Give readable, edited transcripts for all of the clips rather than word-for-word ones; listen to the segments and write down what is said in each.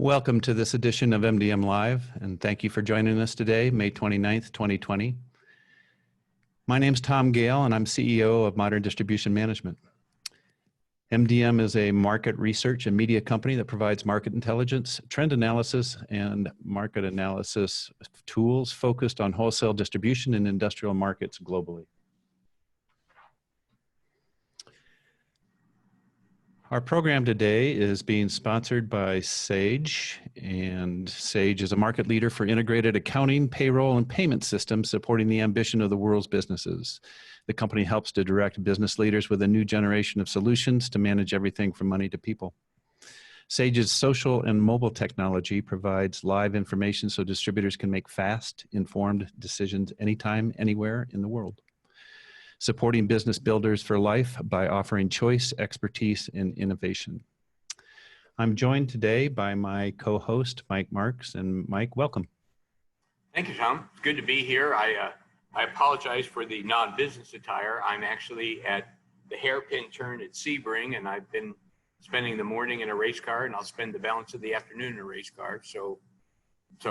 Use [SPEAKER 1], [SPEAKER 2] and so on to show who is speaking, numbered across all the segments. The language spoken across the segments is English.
[SPEAKER 1] Welcome to this edition of MDM Live, and thank you for joining us today, May 29th, 2020. My name's Tom Gale, and I'm CEO of Modern Distribution Management. MDM is a market research and media company that provides market intelligence, trend analysis, and market analysis tools focused on wholesale distribution in industrial markets globally. Our program today is being sponsored by Sage, and Sage is a market leader for integrated accounting, payroll, and payment systems supporting the ambition of the world's businesses. The company helps to direct business leaders with a new generation of solutions to manage everything from money to people. Sage's social and mobile technology provides live information so distributors can make fast, informed decisions anytime, anywhere in the world. Supporting business builders for life by offering choice, expertise, and innovation. I'm joined today by my co-host, Mike Marks, and Mike, welcome.
[SPEAKER 2] Thank you, Tom. It's good to be here. I apologize for the non-business attire. I'm actually at the hairpin turn at Sebring, and I've been spending the morning in a race car, and I'll spend the balance of the afternoon in a race car. So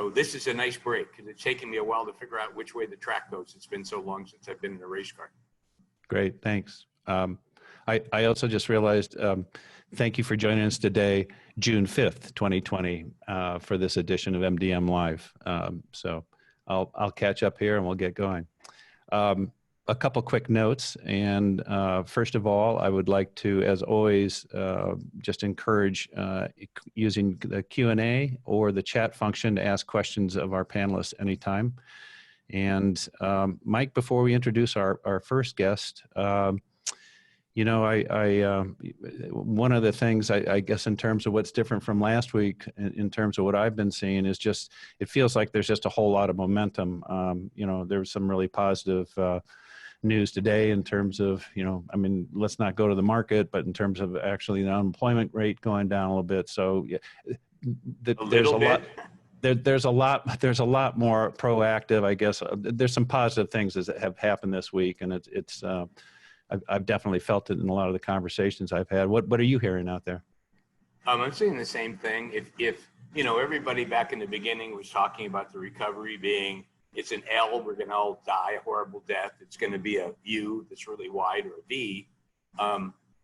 [SPEAKER 2] this is a nice break, because it's taken me a while to figure out which way the track goes. It's been so long since I've been in a race car.
[SPEAKER 1] Great, thanks. I also just realized, thank you for joining us today, June 5th, 2020, for this edition of MDM Live. So I'll catch up here and we'll get going. A couple quick notes, and first of all, I would like to, as always, just encourage using the Q&A or the chat function to ask questions of our panelists anytime. And Mike, before we introduce our first guest, you know, one of the things I guess in terms of what's different from last week, in terms of what I've been seeing, is just, it feels like there's just a whole lot of momentum. You know, there was some really positive news today in terms of, you know, I mean, let's not go to the market, but in terms of actually the unemployment rate going down a little bit. So yeah, there's a lot. There's a lot more proactive, I guess. There's some positive things that have happened this week, and I've definitely felt it in a lot of the conversations I've had. What are you hearing out there?
[SPEAKER 2] I'm seeing the same thing. If you know, everybody back in the beginning was talking about the recovery being, it's an L, we're going to all die a horrible death. It's going to be a U that's really wide, or a V.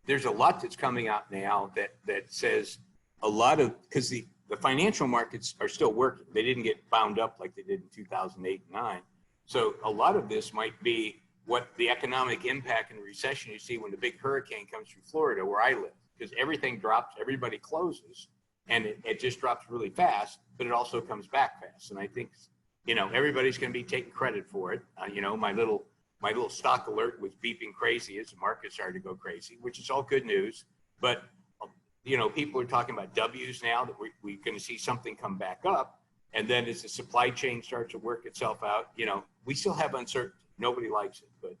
[SPEAKER 2] There's a lot that's coming out now that says a lot of, because the financial markets are still working. They didn't get bound up like they did in 2008 and 9. So a lot of this might be what the economic impact in the recession you see when the big hurricane comes through Florida, where I live, because everything drops, everybody closes, and it just drops really fast, but it also comes back fast. And I think, you know, everybody's going to be taking credit for it. You know, my little stock alert was beeping crazy as the market started to go crazy, which is all good news. But you know, people are talking about W's now, that we're going to see something come back up. And then as the supply chain starts to work itself out, you know, we still have uncertainty. Nobody likes it. But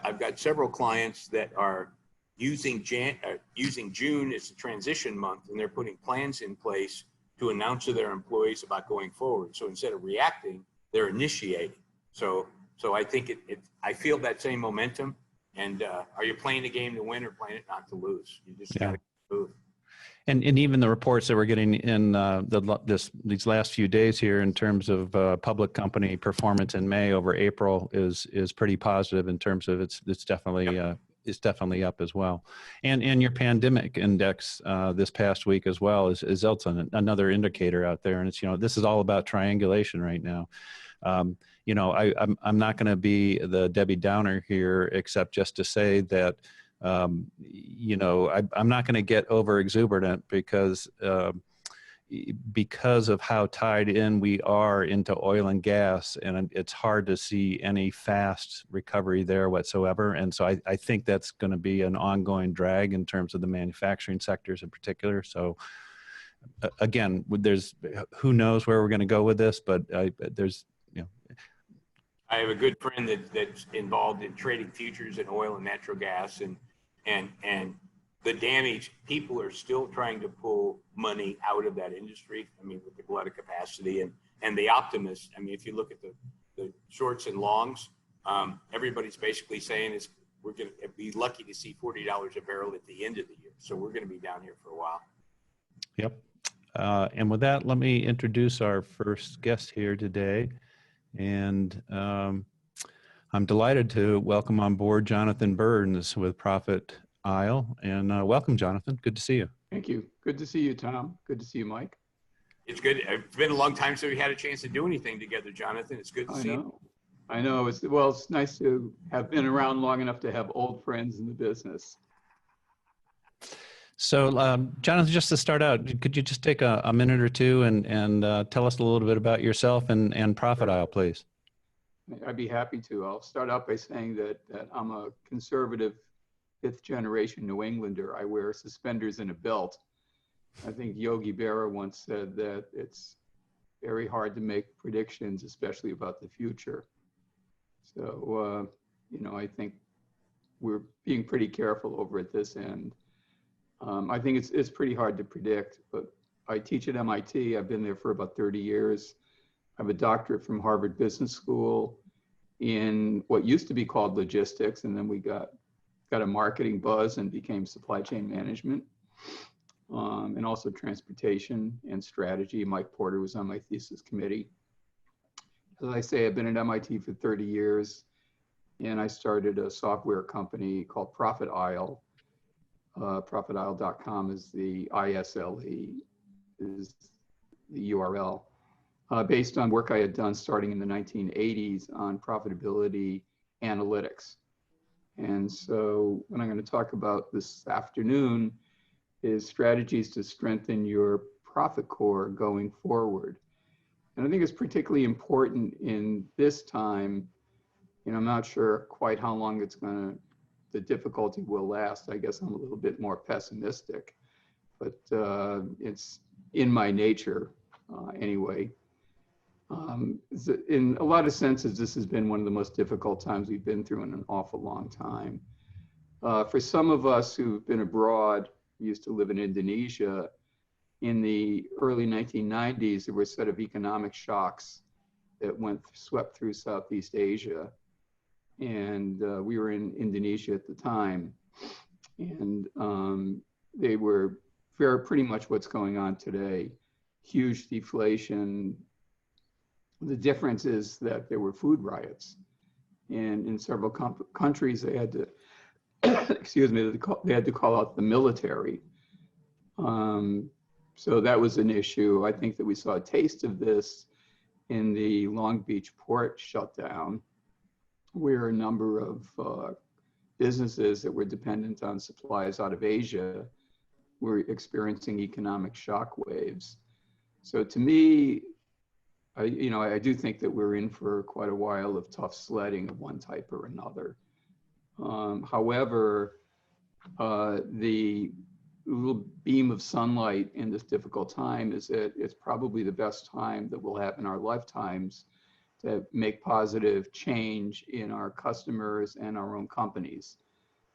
[SPEAKER 2] I've got several clients that are using June as a transition month, and they're putting plans in place to announce to their employees about going forward. So instead of reacting, they're initiating. So I think I feel that same momentum. And are you playing the game to win or playing it not to lose? You just got to move.
[SPEAKER 1] And even the reports that we're getting in these last few days here in terms of public company performance in May over April is pretty positive in terms of it's definitely up as well. And your pandemic index this past week as well is also another indicator out there. And it's, you know, this is all about triangulation right now. You know, I'm not going to be the Debbie Downer here, except just to say that you know, I'm not going to get over exuberant because of how tied in we are into oil and gas, and it's hard to see any fast recovery there whatsoever. And so I think that's going to be an ongoing drag in terms of the manufacturing sectors in particular. So again, there's, who knows where we're going to go with this, but there's, you know.
[SPEAKER 2] I have a good friend that's involved in trading futures in oil and natural gas, and the damage, people are still trying to pull money out of that industry. I mean, with the glut of capacity and the optimists. I mean, if you look at the shorts and longs, everybody's basically saying is we're going to be lucky to see $40 a barrel at the end of the year. So we're going to be down here for a while.
[SPEAKER 1] Yep. And with that, let me introduce our first guest here today. And I'm delighted to welcome on board Jonathan Byrnes with Profit Isle. And welcome, Jonathan. Good to see you.
[SPEAKER 3] Thank you. Good to see you, Tom. Good to see you, Mike.
[SPEAKER 2] It's good. It's been a long time since we had a chance to do anything together, Jonathan. It's good to see you.
[SPEAKER 3] I know. It's nice to have been around long enough to have old friends in the business.
[SPEAKER 1] So, Jonathan, just to start out, could you just take a minute or two and tell us a little bit about yourself and Profit Isle, please?
[SPEAKER 3] I'd be happy to. I'll start out by saying that I'm a conservative fifth-generation New Englander. I wear suspenders and a belt. I think Yogi Berra once said that it's very hard to make predictions, especially about the future. So, I think we're being pretty careful over at this end. I think it's pretty hard to predict, but I teach at MIT. I've been there for about 30 years. I have a doctorate from Harvard Business School in what used to be called logistics, and then we got a marketing buzz and became supply chain management, and also transportation and strategy. Mike Porter was on my thesis committee. As I say, I've been at MIT for 30 years, and I started a software company called Profit Isle. ProfitIsle.com is the ISLE, is the URL, based on work I had done starting in the 1980s on profitability analytics. And so what I'm going to talk about this afternoon is strategies to strengthen your profit core going forward. And I think it's particularly important in this time. I'm not sure quite how long the difficulty will last. I guess I'm a little bit more pessimistic, but it's in my nature anyway. In a lot of senses, this has been one of the most difficult times we've been through in an awful long time. For some of us who've been abroad, we used to live in Indonesia, in the early 1990s, there were a set of economic shocks that swept through Southeast Asia. And we were in Indonesia at the time. And they were pretty much what's going on today. Huge deflation. The difference is that there were food riots. And in several countries, they had to, excuse me, they had to call out the military. So that was an issue. I think that we saw a taste of this in the Long Beach port shutdown, where a number of businesses that were dependent on supplies out of Asia were experiencing economic shock waves. So to me, I do think that we're in for quite a while of tough sledding of one type or another. However, the little beam of sunlight in this difficult time is that it's probably the best time that we'll have in our lifetimes to make positive change in our customers and our own companies,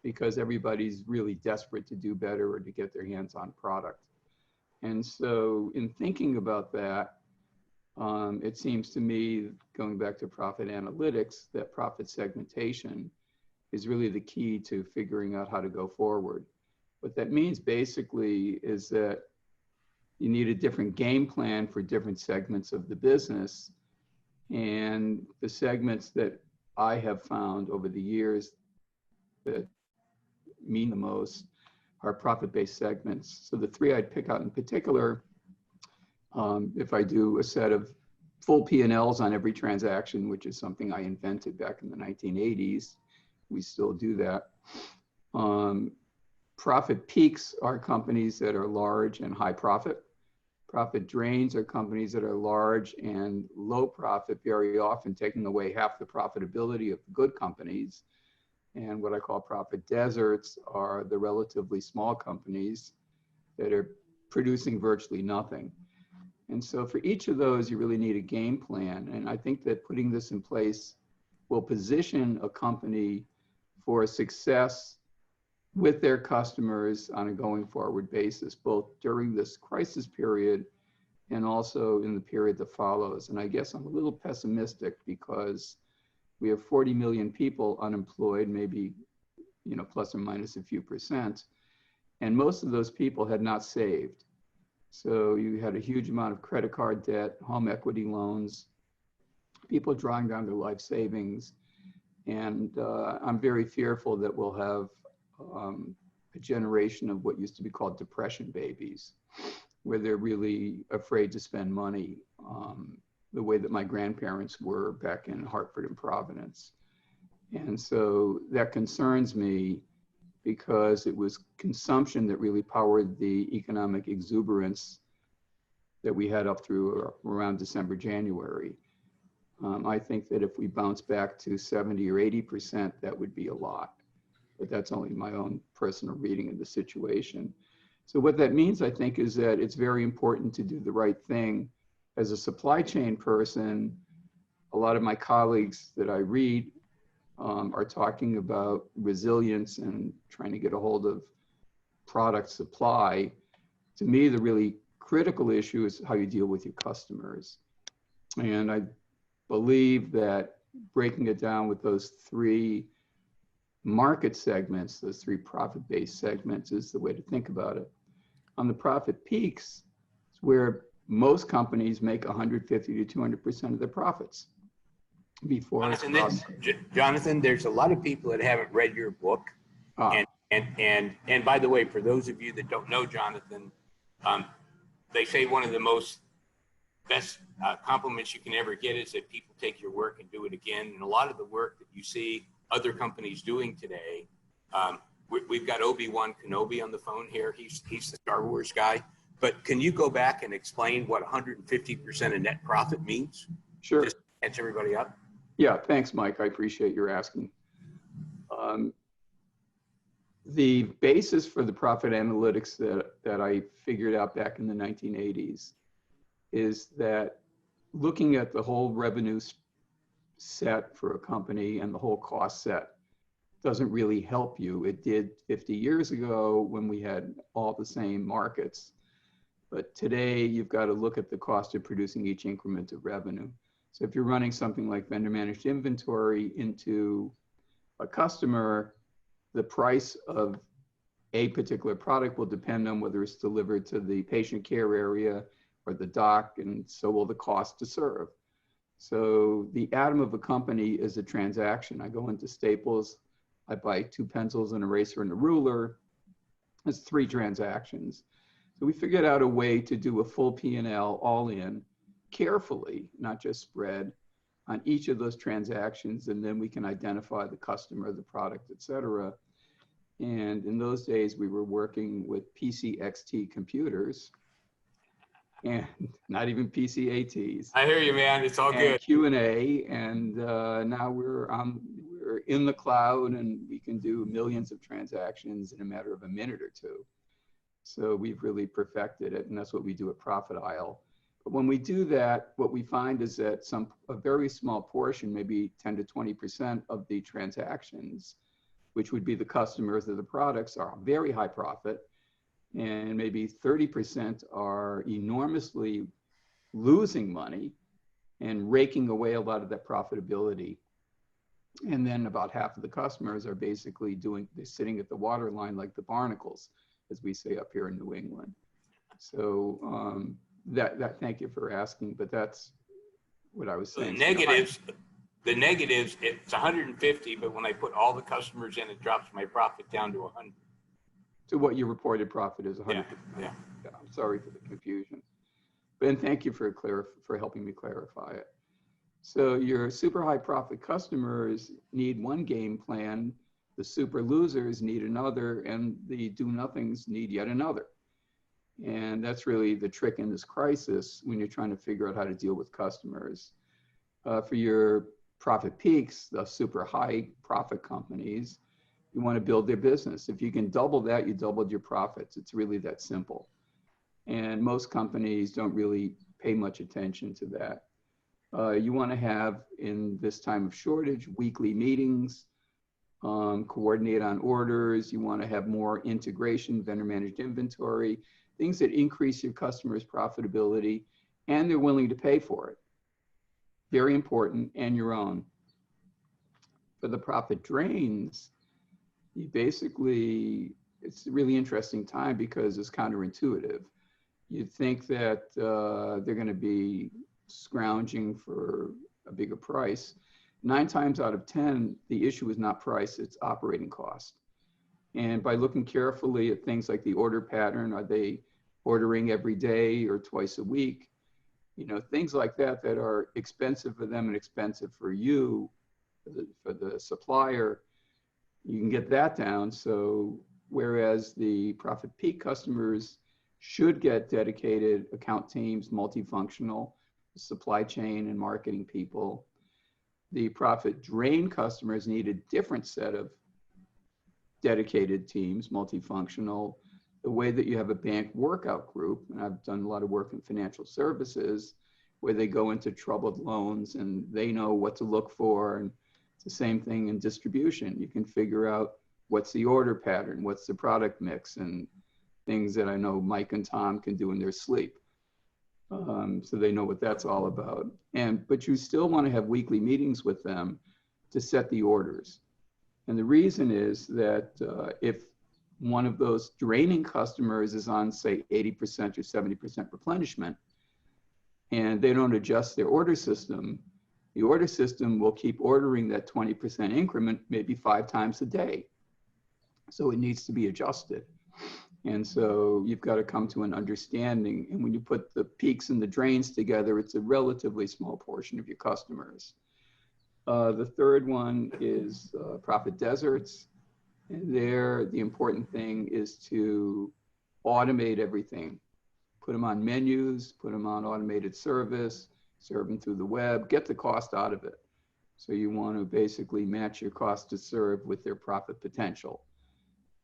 [SPEAKER 3] because everybody's really desperate to do better or to get their hands on product. And so in thinking about that, it seems to me, going back to profit analytics, that profit segmentation is really the key to figuring out how to go forward. What that means basically is that you need a different game plan for different segments of the business. And the segments that I have found over the years that mean the most are profit-based segments. So the three I'd pick out in particular, if I do a set of full P&Ls on every transaction, which is something I invented back in the 1980s, we still do that. Profit peaks are companies that are large and high profit. Profit drains are companies that are large and low profit, very often taking away half the profitability of the good companies. And what I call profit deserts are the relatively small companies that are producing virtually nothing. And so for each of those, you really need a game plan. And I think that putting this in place will position a company for success with their customers on a going forward basis, both during this crisis period and also in the period that follows. And I guess I'm a little pessimistic because we have 40 million people unemployed, maybe, plus or minus a few percent. And most of those people had not saved. So you had a huge amount of credit card debt, home equity loans, people drawing down their life savings. And I'm very fearful that we'll have a generation of what used to be called depression babies, where they're really afraid to spend money the way that my grandparents were back in Hartford and Providence. And so that concerns me, because it was consumption that really powered the economic exuberance that we had up through around December, January. I think that if we bounce back to 70 or 80%, that would be a lot. But that's only my own personal reading of the situation. So what that means, I think, is that it's very important to do the right thing. As a supply chain person, a lot of my colleagues that I read are talking about resilience and trying to get a hold of product supply. To me, the really critical issue is how you deal with your customers. And I believe that breaking it down with those three market segments, those three profit-based segments, is the way to think about it. On the profit peaks, it's where most companies make 150 to 200% of their profits. Before
[SPEAKER 2] Jonathan, there's a lot of people that haven't read your book. And by the way, for those of you that don't know Jonathan, they say one of the best compliments you can ever get is that people take your work and do it again. And a lot of the work that you see other companies doing today, we've got Obi-Wan Kenobi on the phone here. He's the Star Wars guy. But can you go back and explain what 150% of net profit means?
[SPEAKER 3] Sure.
[SPEAKER 2] Just to catch everybody up.
[SPEAKER 3] Yeah, thanks, Mike. I appreciate your asking. The basis for the profit analytics that I figured out back in the 1980s is that looking at the whole revenue set for a company and the whole cost set doesn't really help you. It did 50 years ago when we had all the same markets. But today you've got to look at the cost of producing each increment of revenue. So if you're running something like vendor managed inventory into a customer, the price of a particular product will depend on whether it's delivered to the patient care area or the dock, and so will the cost to serve. So the atom of a company is a transaction. I go into Staples, I buy 2 pencils, an eraser, and a ruler. It's 3 transactions. So we figured out a way to do a full P&L all in, carefully, not just spread, on each of those transactions, and then we can identify the customer, the product, et cetera. And in those days, we were working with PCXT computers, and not even PCATs.
[SPEAKER 2] I hear you, man. It's all good.
[SPEAKER 3] Q&A, and now we're in the cloud, and we can do millions of transactions in a matter of a minute or two. So we've really perfected it, and that's what we do at Profit Isle. But when we do that, what we find is that a very small portion, maybe 10 to 20% of the transactions, which would be the customers of the products, are very high profit, and maybe 30% are enormously losing money and raking away a lot of that profitability. And then about half of the customers are basically they're sitting at the waterline like the barnacles, as we say up here in New England. So thank you for asking, but that's what I was saying.
[SPEAKER 2] The negatives, it's 150, but when I put all the customers in, it drops my profit down to 100.
[SPEAKER 3] So what your reported profit is 100.
[SPEAKER 2] Yeah.
[SPEAKER 3] I'm sorry for the confusion, and thank you for helping me clarify it. So your super high profit customers need one game plan, the super losers need another, and the do-nothings need yet another. And that's really the trick in this crisis when you're trying to figure out how to deal with customers. For your profit peaks, the super high profit companies, you want to build their business. If you can double that, you doubled your profits. It's really that simple. And most companies don't really pay much attention to that. You want to have, in this time of shortage, weekly meetings, coordinate on orders. You want to have more integration, vendor managed inventory, things that increase your customers' profitability, and they're willing to pay for it. Very important, and your own. For the profit drains, it's a really interesting time because it's counterintuitive. you'd think that they're going to be scrounging for a bigger price. 9 times out of 10, the issue is not price, it's operating cost. And by looking carefully at things like the order pattern, are they ordering every day or twice a week? You know, things like that that are expensive for them and expensive for you, for the supplier, you can get that down. So whereas the profit peak customers should get dedicated account teams, multifunctional, supply chain and marketing people, the profit drain customers need a different set of dedicated teams, multifunctional, the way that you have a bank workout group. And I've done a lot of work in financial services where they go into troubled loans and they know what to look for. And it's the same thing in distribution. You can figure out what's the order pattern, what's the product mix, and things that I know Mike and Tom can do in their sleep. So they know what that's all about. But you still want to have weekly meetings with them to set the orders. And the reason is that if one of those draining customers is on, say, 80% or 70% replenishment, and they don't adjust their order system, the order system will keep ordering that 20% increment maybe 5 times a day. So it needs to be adjusted. And so you've got to come to an understanding. And when you put the peaks and the drains together, it's a relatively small portion of your customers. The third one is profit deserts. And there, the important thing is to automate everything. Put them on menus, put them on automated service, serve them through the web, get the cost out of it. So you want to basically match your cost to serve with their profit potential.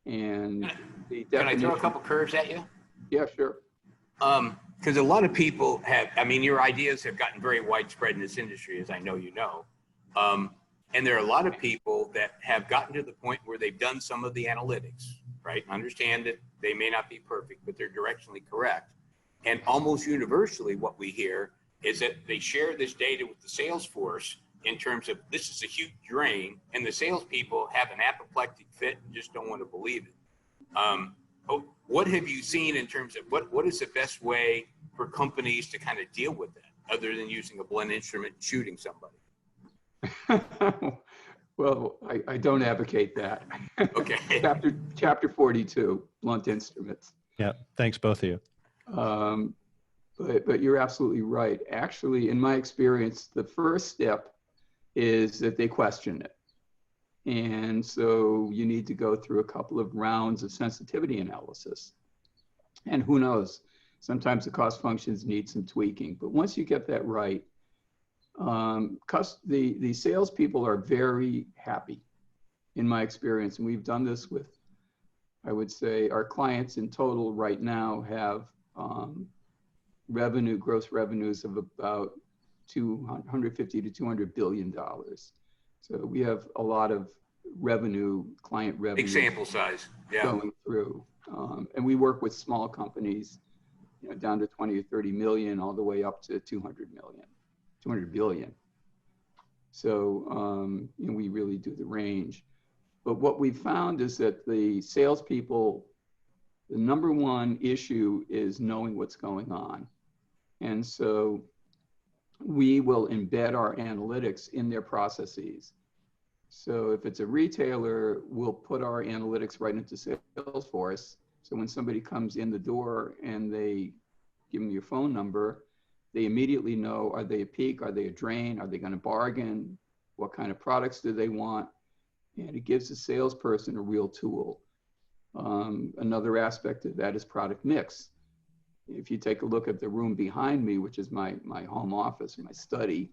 [SPEAKER 3] And the
[SPEAKER 2] Can I throw a couple curves at you?
[SPEAKER 3] Yeah, sure.
[SPEAKER 2] Because a lot of people have, I mean, your ideas have gotten very widespread in this industry, as I know you know. And there are a lot of people that have gotten to the point where they've done some of the analytics, right? Understand that they may not be perfect, but they're directionally correct. And almost universally, what we hear is that they share this data with the sales force in terms of this is a huge drain, and the salespeople have an apoplectic fit and just don't want to believe it. What have you seen in terms of what is the best way for companies to kind of deal with that, other than using a blunt instrument and shooting somebody?
[SPEAKER 3] Well, I don't advocate that.
[SPEAKER 2] Okay.
[SPEAKER 3] Chapter 42, blunt instruments.
[SPEAKER 1] Yeah, thanks both of you.
[SPEAKER 3] But you're absolutely right. Actually, in my experience, the first step is that they question it. And so you need to go through a couple of rounds of sensitivity analysis. And who knows, sometimes the cost functions need some tweaking. But once you get that right, the salespeople are very happy, in my experience. And we've done this with, I would say, our clients in total right now have gross revenues of about $250 to $200 billion. So we have a lot of client revenue.
[SPEAKER 2] Big sample size, yeah.
[SPEAKER 3] Going through. And we work with small companies, down to 20 or 30 million, all the way up to 200 billion. So we really do the range. But what we've found is that the salespeople, the number one issue is knowing what's going on. And so we will embed our analytics in their processes. So if it's a retailer, we'll put our analytics right into Salesforce. So when somebody comes in the door and they give them your phone number, they immediately know, are they a peak? Are they a drain? Are they going to bargain? What kind of products do they want? And it gives the salesperson a real tool. Another aspect of that is product mix. If you take a look at the room behind me, which is my home office, my study,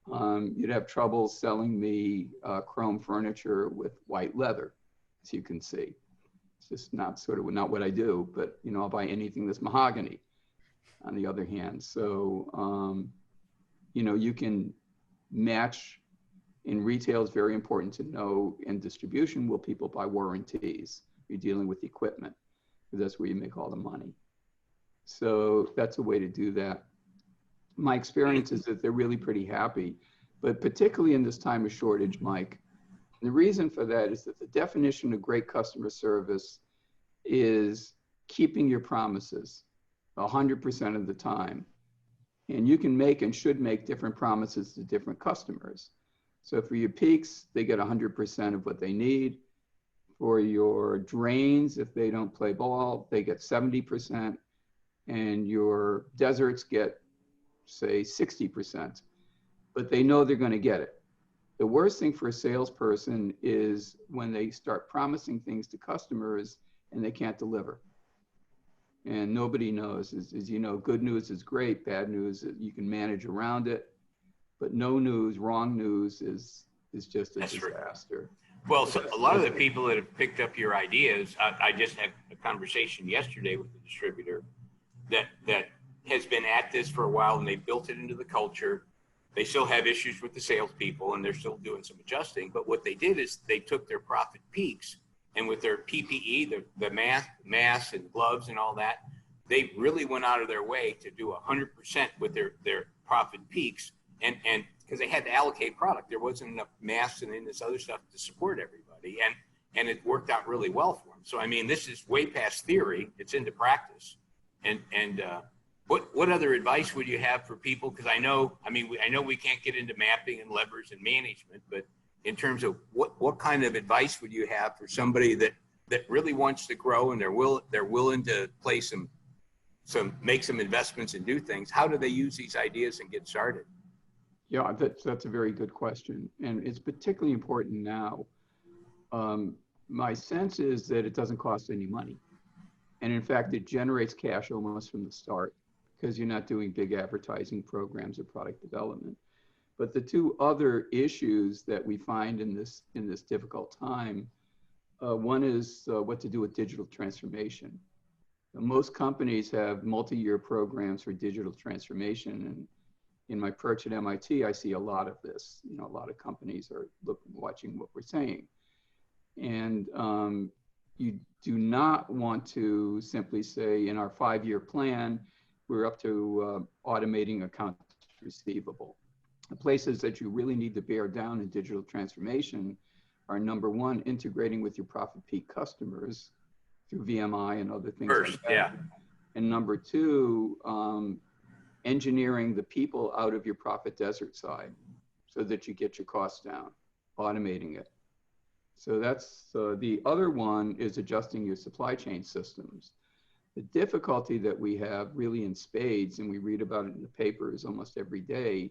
[SPEAKER 3] you'd have trouble selling me chrome furniture with white leather, as you can see. It's just not what I do, but I'll buy anything that's mahogany, on the other hand. So, you can match. In retail, it's very important to know. In distribution, will people buy warranties? You're dealing with equipment, because that's where you make all the money. So that's a way to do that. My experience is that they're really pretty happy, but particularly in this time of shortage, Mike, the reason for that is that the definition of great customer service is keeping your promises. 100% of the time. And you can make and should make different promises to different customers. So for your peaks, they get 100% of what they need. For your drains, if they don't play ball, they get 70%. And your deserts get, say, 60%. But they know they're going to get it. The worst thing for a salesperson is when they start promising things to customers and they can't deliver. And nobody knows, as you know, good news is great, bad news, you can manage around it, but no news, wrong news is just a disaster.
[SPEAKER 2] Well, so a lot of the people that have picked up your ideas, I just had a conversation yesterday with the distributor that has been at this for a while, and they built it into the culture. They still have issues with the salespeople, and they're still doing some adjusting. But what they did is they took their profit peaks, and with their PPE, the masks and gloves and all that, they really went out of their way to do 100% with their profit peaks, and because they had to allocate product, there wasn't enough masks and this other stuff to support everybody, and it worked out really well for them. So I mean, this is way past theory; it's into practice. And what other advice would you have for people? Because I know we can't get into mapping and levers and management, but in terms of what kind of advice would you have for somebody that really wants to grow and they're willing to play make some investments and do things? How do they use these ideas and get started?
[SPEAKER 3] Yeah, that's a very good question, and it's particularly important now. My sense is that it doesn't cost any money, and in fact, it generates cash almost from the start because you're not doing big advertising programs or product development. But the two other issues that we find in this difficult time, one is what to do with digital transformation. Most companies have multi-year programs for digital transformation, and in my perch at MIT, I see a lot of this. You know, a lot of companies are watching what we're saying, and you do not want to simply say in our 5-year plan, we're up to automating accounts receivable. The places that you really need to bear down in digital transformation are, number one, integrating with your profit peak customers through VMI and other things like that. Yeah. And number two, engineering the people out of your profit desert side so that you get your costs down, automating it. So that's the other one is adjusting your supply chain systems. The difficulty that we have really in spades, and we read about it in the papers almost every day,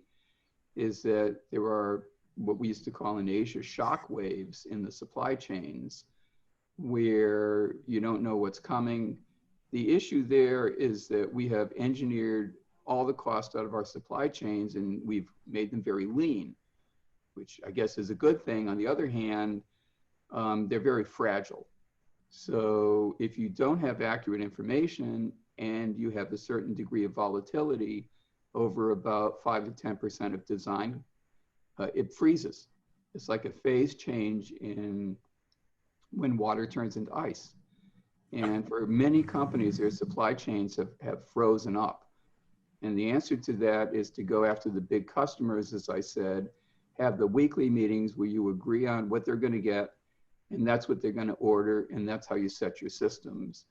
[SPEAKER 3] is that there are what we used to call in Asia shock waves in the supply chains where you don't know what's coming. The issue there is that we have engineered all the cost out of our supply chains and we've made them very lean, which I guess is a good thing. On the other hand, they're very fragile. So if you don't have accurate information and you have a certain degree of volatility over about 5 to 10% of design, it freezes. It's like a phase change in when water turns into ice. And for many companies, their supply chains have frozen up. And the answer to that is to go after the big customers, as I said, have the weekly meetings where you agree on what they're going to get, and that's what they're going to order, and that's how you set your systems.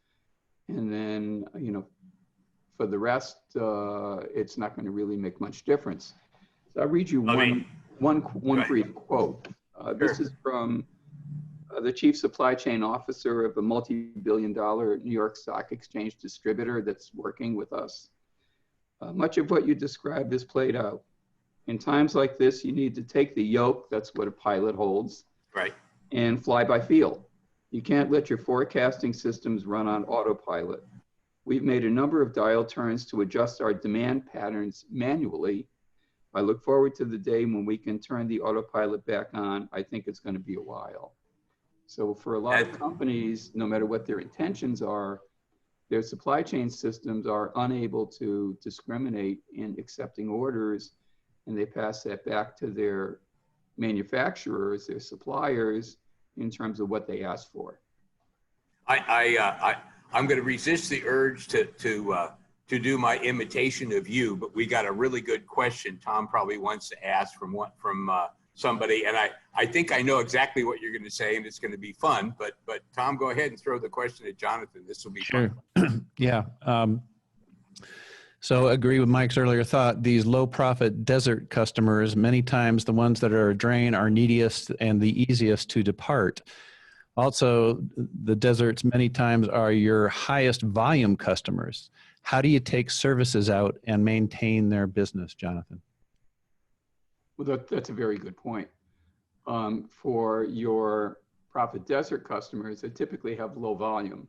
[SPEAKER 3] And then, you know, for the rest, it's not going to really make much difference. So I'll read you one brief quote. This is from the chief supply chain officer of a multi-billion-dollar New York Stock Exchange distributor that's working with us. Much of what you described is played out. In times like this, you need to take the yoke, that's what a pilot holds,
[SPEAKER 2] right,
[SPEAKER 3] and fly by feel. You can't let your forecasting systems run on autopilot. We've made a number of dial turns to adjust our demand patterns manually. I look forward to the day when we can turn the autopilot back on. I think it's going to be a while. So for a lot of companies, no matter what their intentions are, their supply chain systems are unable to discriminate in accepting orders, and they pass that back to their manufacturers, their suppliers, in terms of what they ask for.
[SPEAKER 2] I'm going to resist the urge to do my imitation of you, but we got a really good question Tom probably wants to ask from somebody, and I think I know exactly what you're going to say, and it's going to be fun. But Tom, go ahead and throw the question at Jonathan. This will be
[SPEAKER 1] sure.
[SPEAKER 2] fun.
[SPEAKER 1] Yeah. So agree with Mike's earlier thought, these low profit desert customers, many times the ones that are a drain are neediest and the easiest to depart. Also, the deserts many times are your highest volume customers. How do you take services out and maintain their business, Jonathan?
[SPEAKER 3] Well, that's a very good point. For your profit desert customers, they typically have low volume.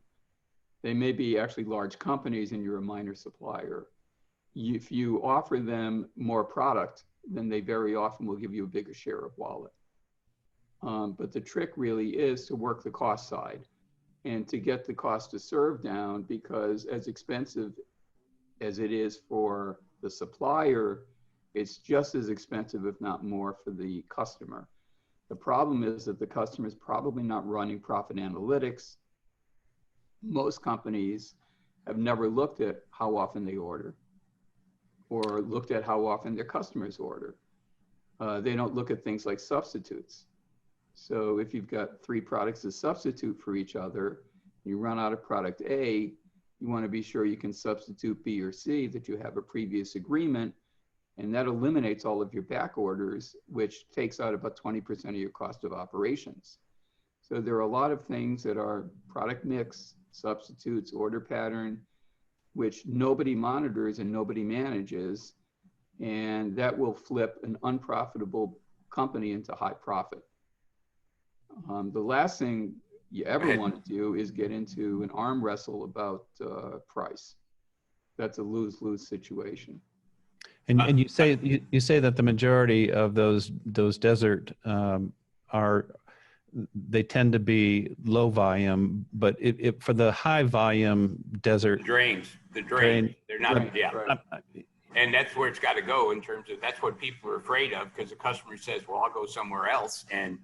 [SPEAKER 3] They may be actually large companies and you're a minor supplier. If you offer them more product, then they very often will give you a bigger share of wallet. But the trick really is to work the cost side and to get the cost to serve down, because as expensive as it is for the supplier, it's just as expensive, if not more, for the customer. The problem is that the customer is probably not running profit analytics. Most companies have never looked at how often they order or looked at how often their customers order. They don't look at things like substitutes. So if you've got 3 products to substitute for each other, you run out of product A, you want to be sure you can substitute B or C, that you have a previous agreement, and that eliminates all of your back orders, which takes out about 20% of your cost of operations. So there are a lot of things that are product mix, substitutes, order pattern, which nobody monitors and nobody manages, and that will flip an unprofitable company into high profit. The last thing you ever want to do is get into an arm wrestle about price. That's a lose-lose situation.
[SPEAKER 1] And you say that the majority of those desert they tend to be low volume, but for the high volume desert
[SPEAKER 2] the drain, they're not,
[SPEAKER 3] Drain,
[SPEAKER 2] yeah.
[SPEAKER 3] right.
[SPEAKER 2] And that's where it's got to go in terms of, that's what people are afraid of, because the customer says, well, I'll go somewhere else. And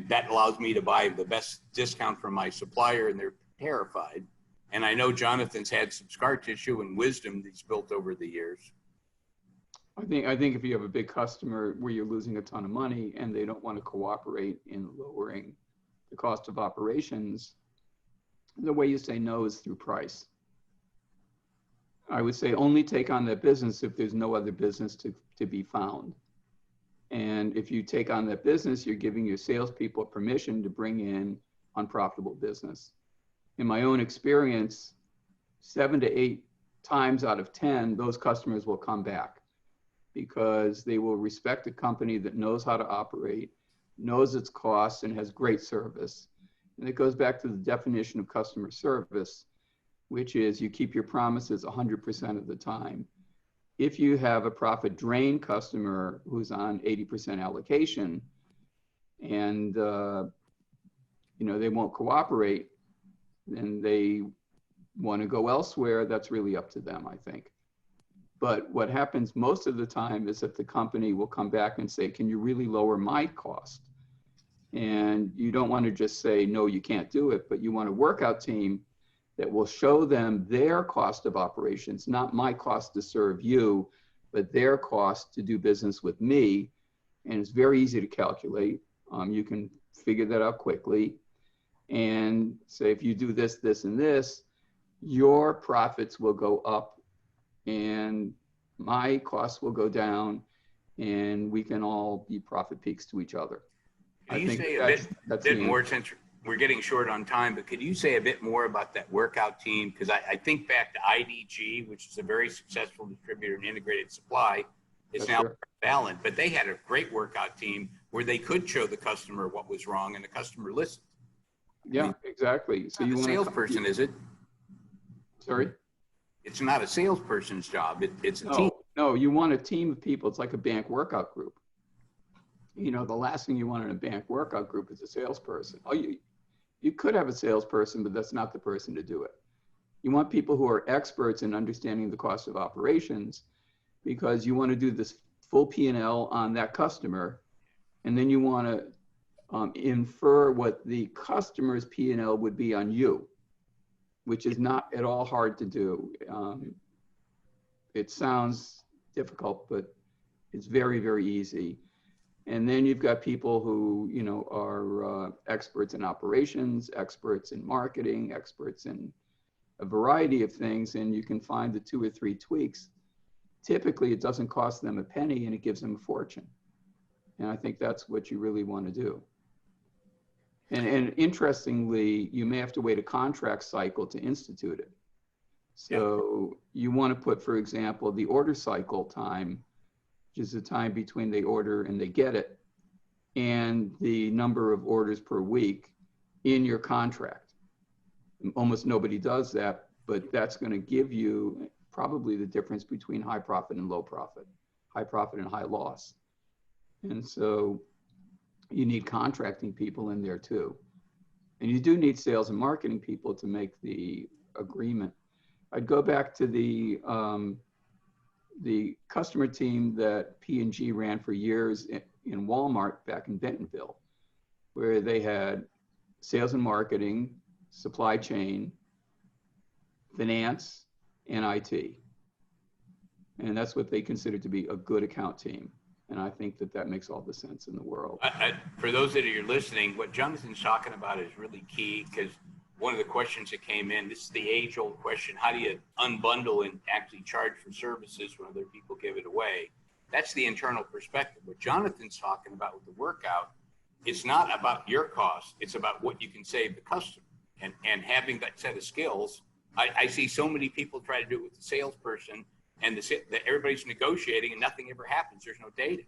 [SPEAKER 2] that allows me to buy the best discount from my supplier, and they're terrified. And I know Jonathan's had some scar tissue and wisdom that he's built over the years.
[SPEAKER 3] I think if you have a big customer where you're losing a ton of money and they don't want to cooperate in lowering the cost of operations, the way you say no is through price. I would say only take on that business if there's no other business to be found. And if you take on that business, you're giving your salespeople permission to bring in unprofitable business. In my own experience, 7 to 8 times out of 10, those customers will come back because they will respect a company that knows how to operate, knows its costs, and has great service. And it goes back to the definition of customer service, which is you keep your promises 100% of the time. If you have a profit drain customer who's on 80% allocation and they won't cooperate, and they want to go elsewhere, that's really up to them, I think. But what happens most of the time is that the company will come back and say, can you really lower my cost? And you don't want to just say, no, you can't do it, but you want a workout team that will show them their cost of operations, not my cost to serve you, but their cost to do business with me. And it's very easy to calculate. You can figure that out quickly and say, if you do this, this, and this, your profits will go up and my costs will go down, and we can all be profit peaks to each other.
[SPEAKER 2] Can you say a bit more, since we're getting short on time, but could you say a bit more about that workout team? Because I think back to IDG, which is a very successful distributor and integrated supply. It's now Valent, but they had a great workout team where they could show the customer what was wrong, and the customer listened.
[SPEAKER 3] Yeah, exactly. So you want
[SPEAKER 2] a salesperson, is it?
[SPEAKER 3] Sorry?
[SPEAKER 2] It's not a salesperson's job. It's a team.
[SPEAKER 3] No, you want a team of people. It's like a bank workout group. The last thing you want in a bank workout group is a salesperson. You could have a salesperson, but that's not the person to do it. You want people who are experts in understanding the cost of operations, because you want to do this full P&L on that customer, and then you want to infer what the customer's P&L would be on you, which is not at all hard to do. It sounds difficult, but it's very, very easy. And then you've got people who, are experts in operations, experts in marketing, experts in a variety of things, and you can find the 2 or 3 tweaks typically it doesn't cost them a penny and it gives them a fortune. And I think that's what you really want to do. And interestingly, you may have to wait a contract cycle to institute it. So you want to put, for example, the order cycle time, which is the time between they order and they get it, and the number of orders per week in your contract. Almost nobody does that, but that's going to give you probably the difference between high profit and low profit, high profit and high loss. And so you need contracting people in there too. And you do need sales and marketing people to make the agreement. I'd go back to the customer team that P&G ran for years in Walmart back in Bentonville, where they had sales and marketing, supply chain, finance, and IT. And that's what they consider to be a good account team. And I think that that makes all the sense in the world.
[SPEAKER 2] For those that are listening, what Jonathan's talking about is really key, because one of the questions that came in, this is the age-old question: how do you unbundle and actually charge for services when other people give it away? That's the internal perspective. What Jonathan's talking about with the workout, it's not about your cost, it's about what you can save the customer. And having that set of skills, I see so many people try to do it with the salesperson, and everybody's negotiating and nothing ever happens. There's no data.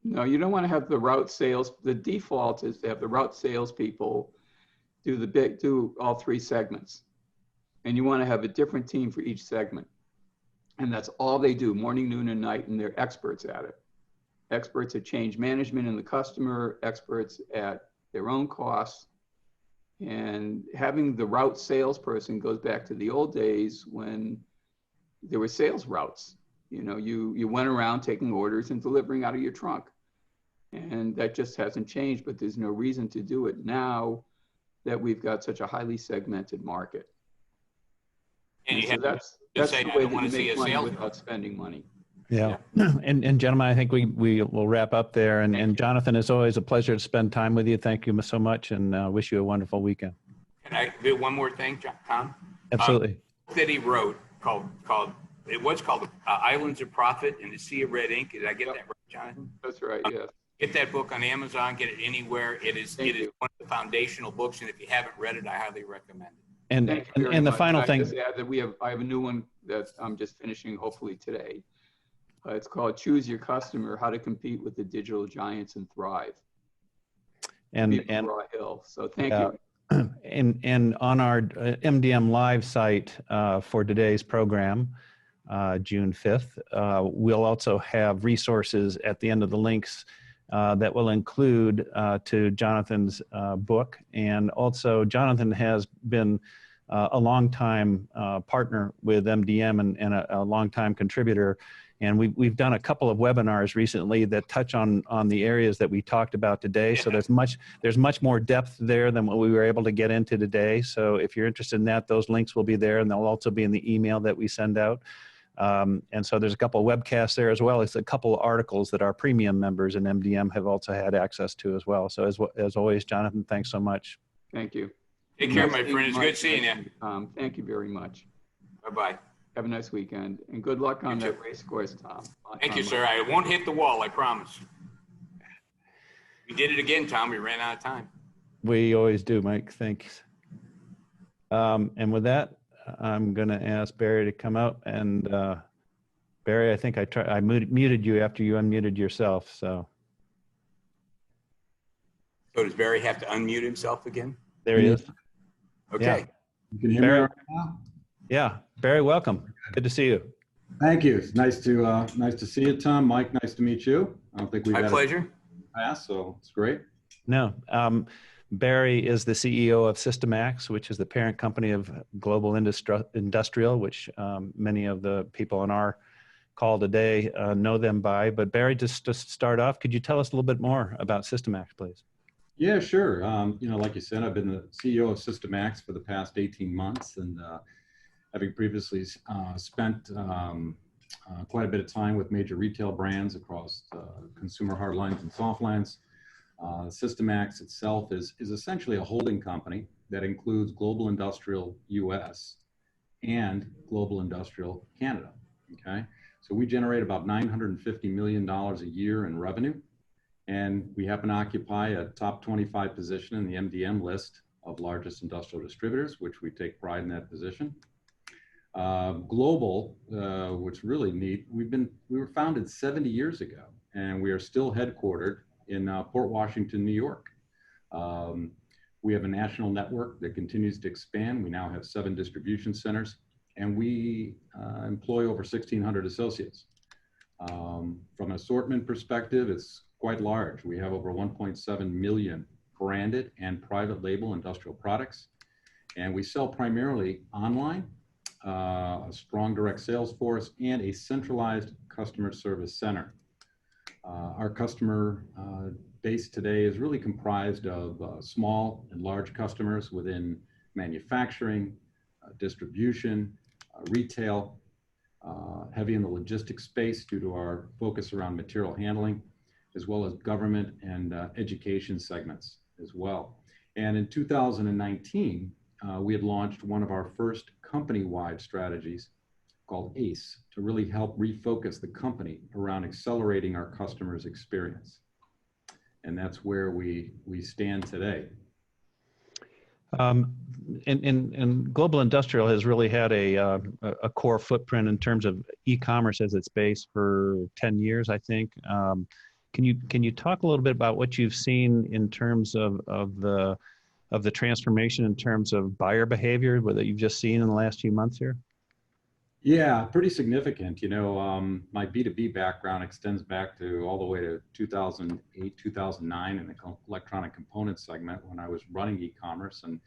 [SPEAKER 3] No, you don't want to have the route sales. The default is to have the route salespeople do all three segments. And you want to have a different team for each segment. And that's all they do, morning, noon, and night, and they're experts at it. Experts at change management in the customer, experts at their own costs. And having the route salesperson goes back to the old days when there were sales routes. You know, you went around taking orders and delivering out of your trunk. And that just hasn't changed, but there's no reason to do it now that we've got such a highly segmented market. And so that's the way that you make money without spending money.
[SPEAKER 1] Yeah. And gentlemen, I think we will wrap up there. And Jonathan, it's always a pleasure to spend time with you. Thank you so much, and wish you a wonderful weekend.
[SPEAKER 2] Can I do one more thing, Tom?
[SPEAKER 1] Absolutely.
[SPEAKER 2] That he wrote called Islands of Profit in the Sea of Red Ink. Did I get that right, Jonathan?
[SPEAKER 3] That's right, yes.
[SPEAKER 2] Get that book on Amazon, get it anywhere. It is one of the foundational books, and if you haven't read it, I highly recommend it.
[SPEAKER 1] And the final thing,
[SPEAKER 3] just add that I have a new one that I'm just finishing hopefully today. It's called Choose Your Customer: How to Compete with the Digital Giants and Thrive.
[SPEAKER 1] And
[SPEAKER 3] Hill. So thank you.
[SPEAKER 1] And on our MDM Live site for today's program, June 5th, we'll also have resources at the end of the links that will include to Jonathan's book. And also, Jonathan has been a longtime partner with MDM and a longtime contributor. And we've done a couple of webinars recently that touch on the areas that we talked about today. So there's much more depth there than what we were able to get into today. So if you're interested in that, those links will be there, and they'll also be in the email that we send out. And so there's a couple of webcasts there, as well as a couple of articles that our premium members in MDM have also had access to as well. So as always, Jonathan, thanks so much.
[SPEAKER 3] Thank you.
[SPEAKER 2] Take care, my friend. It's good seeing you.
[SPEAKER 3] Thank you very much.
[SPEAKER 2] Bye-bye.
[SPEAKER 3] Have a nice weekend, and good luck on that race course, Tom.
[SPEAKER 2] Thank you, sir. I won't hit the wall, I promise. We did it again, Tom. We ran out of time.
[SPEAKER 1] We always do, Mike. Thanks. And with that, I'm going to ask Barry to come out. And Barry, I think I muted you after you unmuted yourself. So
[SPEAKER 2] does Barry have to unmute himself again?
[SPEAKER 1] There he is.
[SPEAKER 2] Okay.
[SPEAKER 1] Yeah.
[SPEAKER 4] You can hear me right now?
[SPEAKER 1] Yeah. Barry, welcome. Good to see you.
[SPEAKER 4] Thank you. It's nice to see you, Tom. Mike, nice to meet you. I don't think we've
[SPEAKER 2] My pleasure.
[SPEAKER 4] Past, so it's great.
[SPEAKER 1] No. Barry is the CEO of Systemax, which is the parent company of Global Industrial, which many of the people on our call today know them by. But Barry, just to start off, could you tell us a little bit more about Systemax, please?
[SPEAKER 4] Yeah, sure. Like you said, I've been the CEO of Systemax for the past 18 months, and having previously spent quite a bit of time with major retail brands across consumer hardlines and softlines. Systemax itself is essentially a holding company that includes Global Industrial US and Global Industrial Canada. Okay, So we generate about $950 million a year in revenue. And we happen to occupy a top 25 position in the MDM list of largest industrial distributors, which we take pride in that position. Global, which is really neat, we were founded 70 years ago, and we are still headquartered in Port Washington, New York. We have a national network that continues to expand. We now have 7 distribution centers, and we employ over 1,600 associates. From an assortment perspective, it's quite large. We have over 1.7 million branded and private label industrial products, and we sell primarily online, a strong direct sales force, and a centralized customer service center. Our customer base today is really comprised of small and large customers within manufacturing, distribution, retail, heavy in the logistics space due to our focus around material handling, as well as government and education segments as well. And in 2019, we had launched one of our first company-wide strategies called ACE to really help refocus the company around accelerating our customers' experience. And that's where we stand today.
[SPEAKER 1] And Global Industrial has really had a core footprint in terms of e-commerce as its base for 10 years, I think. Can you talk a little bit about what you've seen in terms of the transformation in terms of buyer behavior that you've just seen in the last few months here?
[SPEAKER 4] Yeah, pretty significant. You know, my B2B background extends back to all the way to 2008, 2009 in the electronic components segment when I was running e-commerce. And,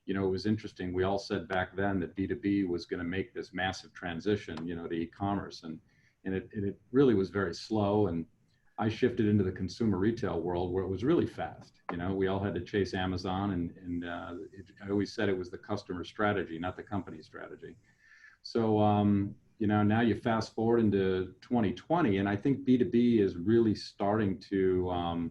[SPEAKER 4] you know, it was interesting. We all said back then that B2B was going to make this massive transition, you know, to e-commerce. And it really was very slow. And I shifted into the consumer retail world where it was really fast. You know, we all had to chase Amazon, and I always said it was the customer strategy, not the company strategy. So, you know, now you fast forward into 2020, and I think B2B is really starting to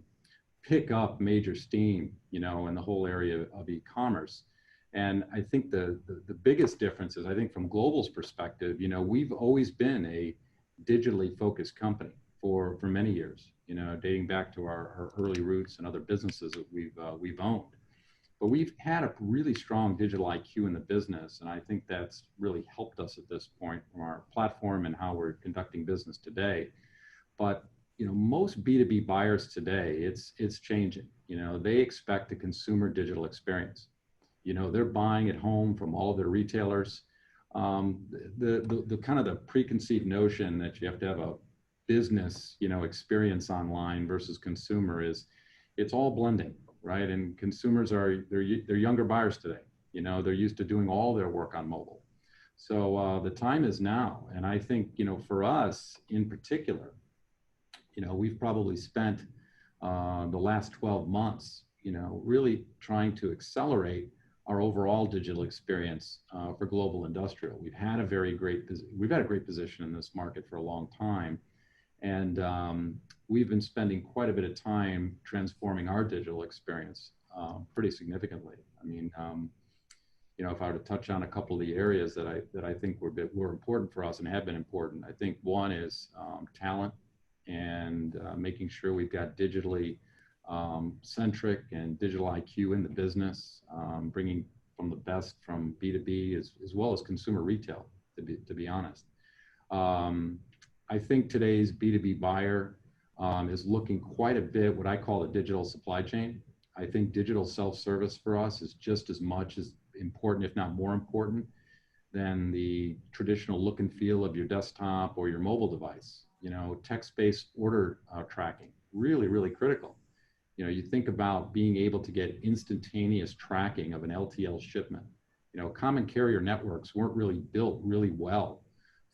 [SPEAKER 4] pick up major steam, you know, in the whole area of e-commerce. And I think the biggest difference is, I think from Global's perspective, you know, we've always been a digitally focused company for many years, you know, dating back to our early roots and other businesses that we've owned. But we've had a really strong digital IQ in the business, and I think that's really helped us at this point from our platform and how we're conducting business today. But, you know, most B2B buyers today, it's changing. You know, they expect a consumer digital experience. You know, they're buying at home from all of their retailers. The kind of the preconceived notion that you have to have a business, you know, experience online versus consumer it's all blending. Right, and consumers they're younger buyers today. You know, they're used to doing all their work on mobile. So the time is now, and I think, you know, for us in particular, you know, we've probably spent the last 12 months, you know, really trying to accelerate our overall digital experience for Global Industrial. We've had a great position in this market for a long time, and we've been spending quite a bit of time transforming our digital experience pretty significantly. I mean, you know, if I were to touch on a couple of the areas that I think were important for us and have been important, I think one is talent and making sure we've got digitally centric and digital IQ in the business, bringing from the best from B2B as well as consumer retail, to be honest. I think today's B2B buyer is looking quite a bit what I call a digital supply chain. I think digital self-service for us is just as much as important, if not more important, than the traditional look and feel of your desktop or your mobile device. You know, text-based order tracking, really, really critical. You know, you think about being able to get instantaneous tracking of an LTL shipment. You know, common carrier networks weren't really built really well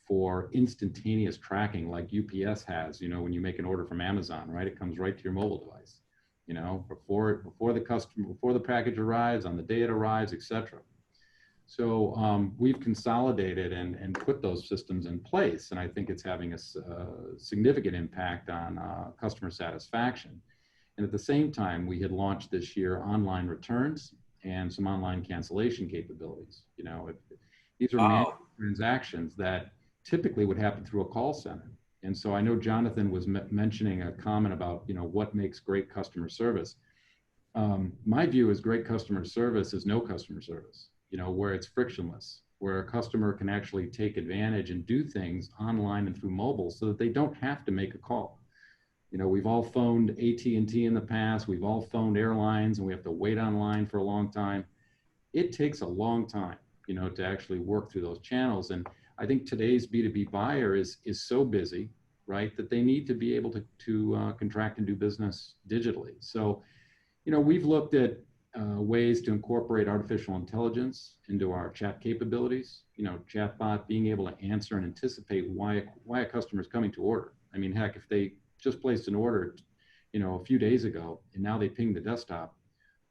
[SPEAKER 4] for instantaneous tracking like UPS has, you know, when you make an order from Amazon, right? It comes right to your mobile device, you know, before the package arrives, on the day it arrives, etc. So we've consolidated and put those systems in place, and I think it's having a significant impact on customer satisfaction. And at the same time, we had launched this year online returns and some online cancellation capabilities. You know, these are manual transactions that typically would happen through a call center. And so I know Jonathan was mentioning a comment about, what makes great customer service. My view is great customer service is no customer service, where it's frictionless, where a customer can actually take advantage and do things online and through mobile so that they don't have to make a call. We've all phoned AT&T in the past, we've all phoned airlines, and we have to wait online for a long time. It takes a long time, to actually work through those channels. And I think today's B2B buyer is so busy, right, that they need to be able to contract and do business digitally. So, we've looked at ways to incorporate artificial intelligence into our chat capabilities. Chatbot being able to answer and anticipate why a customer is coming to order. I mean, heck, if they just placed an order, a few days ago, and now they ping the desktop,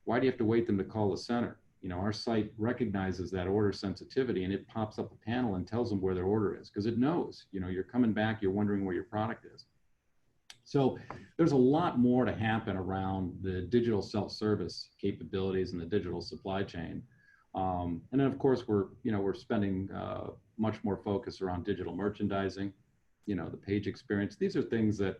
[SPEAKER 4] why do you have to wait them to call the center? Our site recognizes that order sensitivity, and it pops up a panel and tells them where their order is, because it knows, you're coming back, you're wondering where your product is. So there's a lot more to happen around the digital self-service capabilities and the digital supply chain. And then of course, we're spending much more focus around digital merchandising, the page experience. These are things that,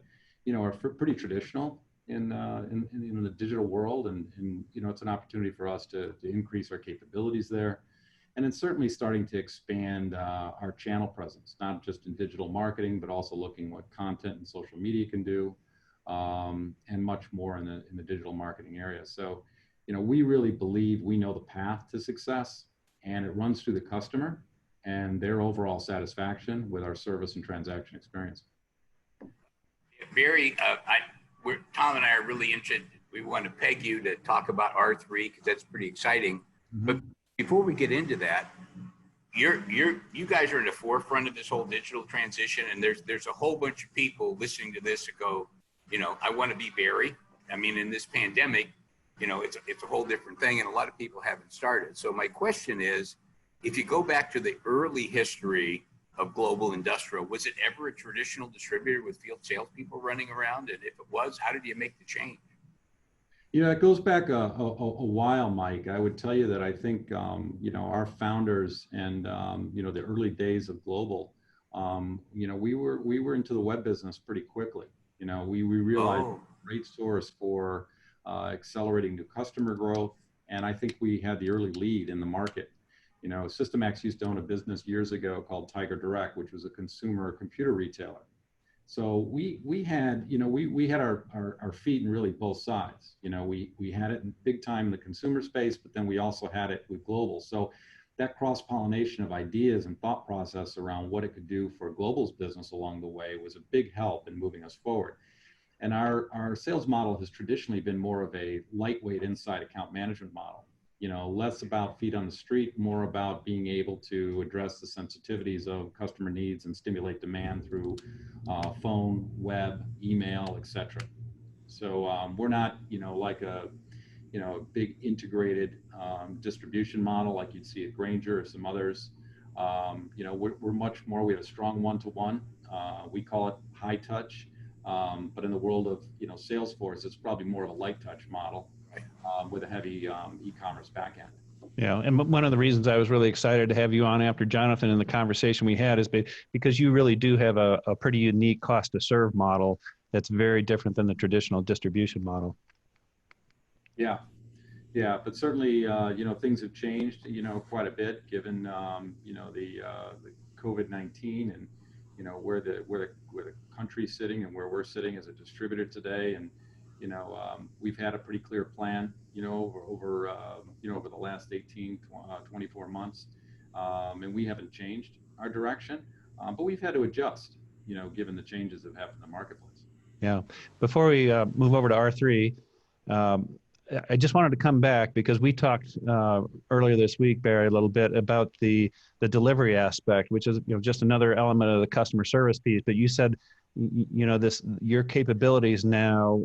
[SPEAKER 4] are pretty traditional in the digital world. And it's an opportunity for us to increase our capabilities there. And then certainly starting to expand our channel presence, not just in digital marketing, but also looking what content and social media can do, and much more in the digital marketing area. So, we really believe we know the path to success, and it runs through the customer and their overall satisfaction with our service and transaction experience.
[SPEAKER 2] Barry, Tom and I are really interested. We want to peg you to talk about R3 because that's pretty exciting. Mm-hmm. But before we get into that, you guys are in the forefront of this whole digital transition, and there's a whole bunch of people listening to this that go, I want to be Barry. I mean, in this pandemic, it's a whole different thing, and a lot of people haven't started. So my question is, if you go back to the early history of global industrial, was it ever a traditional distributor with field salespeople running around? And if it was, how did you make the change?
[SPEAKER 4] It goes back a while, Mike. I would tell you that I think, our founders and, the early days of global, we were into the web business pretty quickly. We realized a great source for accelerating new customer growth. And I think we had the early lead in the market. Systemax used to own a business years ago called Tiger Direct, which was a consumer computer retailer. So we had our feet in really both sides. We had it big time in the consumer space, but then we also had it with global. So that cross-pollination of ideas and thought process around what it could do for global's business along the way was a big help in moving us forward. And our sales model has traditionally been more of a lightweight inside account management model. Less about feet on the street, more about being able to address the sensitivities of customer needs and stimulate demand through phone, web, email, etc. So we're not, like a big integrated distribution model like you'd see at Grainger or some others. We're much more. We have a strong one-to-one. We call it high touch, but in the world of Salesforce, it's probably more of a light touch model. With a heavy e-commerce backend.
[SPEAKER 1] Yeah, and one of the reasons I was really excited to have you on after Jonathan and the conversation we had is because you really do have a pretty unique cost to serve model that's very different than the traditional distribution model.
[SPEAKER 4] Yeah, but certainly things have changed quite a bit given the COVID-19 and where the country's sitting and where we're sitting as a distributor today. And we've had a pretty clear plan, over the last 18, 24 months, and we haven't changed our direction, but we've had to adjust, given the changes that have happened in the marketplace.
[SPEAKER 1] Yeah. Before we move over to R3, I just wanted to come back because we talked earlier this week, Barry, a little bit about the delivery aspect, which is just another element of the customer service piece. But you said your capabilities now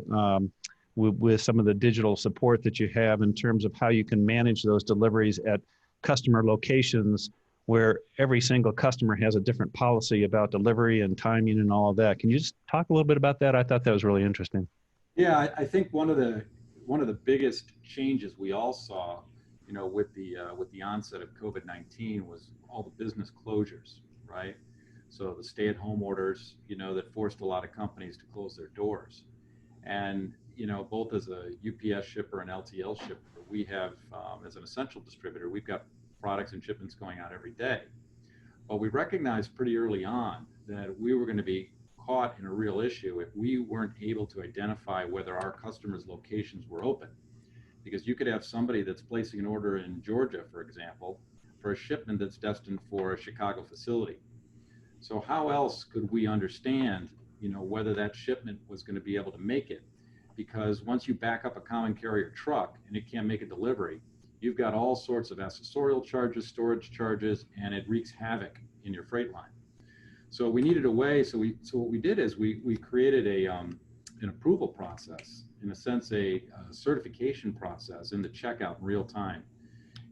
[SPEAKER 1] with some of the digital support that you have in terms of how you can manage those deliveries at customer locations where every single customer has a different policy about delivery and timing and all of that. Can you just talk a little bit about that? I thought that was really interesting.
[SPEAKER 4] Yeah, I think one of the biggest changes we all saw, with the onset of COVID-19 was all the business closures, right? So the stay-at-home orders, that forced a lot of companies to close their doors. And, both as a UPS shipper and LTL shipper, we have, as an essential distributor, we've got products and shipments going out every day. But we recognized pretty early on that we were going to be caught in a real issue if we weren't able to identify whether our customers' locations were open. Because you could have somebody that's placing an order in Georgia, for example, for a shipment that's destined for a Chicago facility. So how else could we understand, whether that shipment was going to be able to make it? Because once you back up a common carrier truck and it can't make a delivery, you've got all sorts of accessorial charges, storage charges, and it wreaks havoc in your freight line. So we needed a way. So what we did is we created an approval process, in a sense, a certification process in the checkout in real time.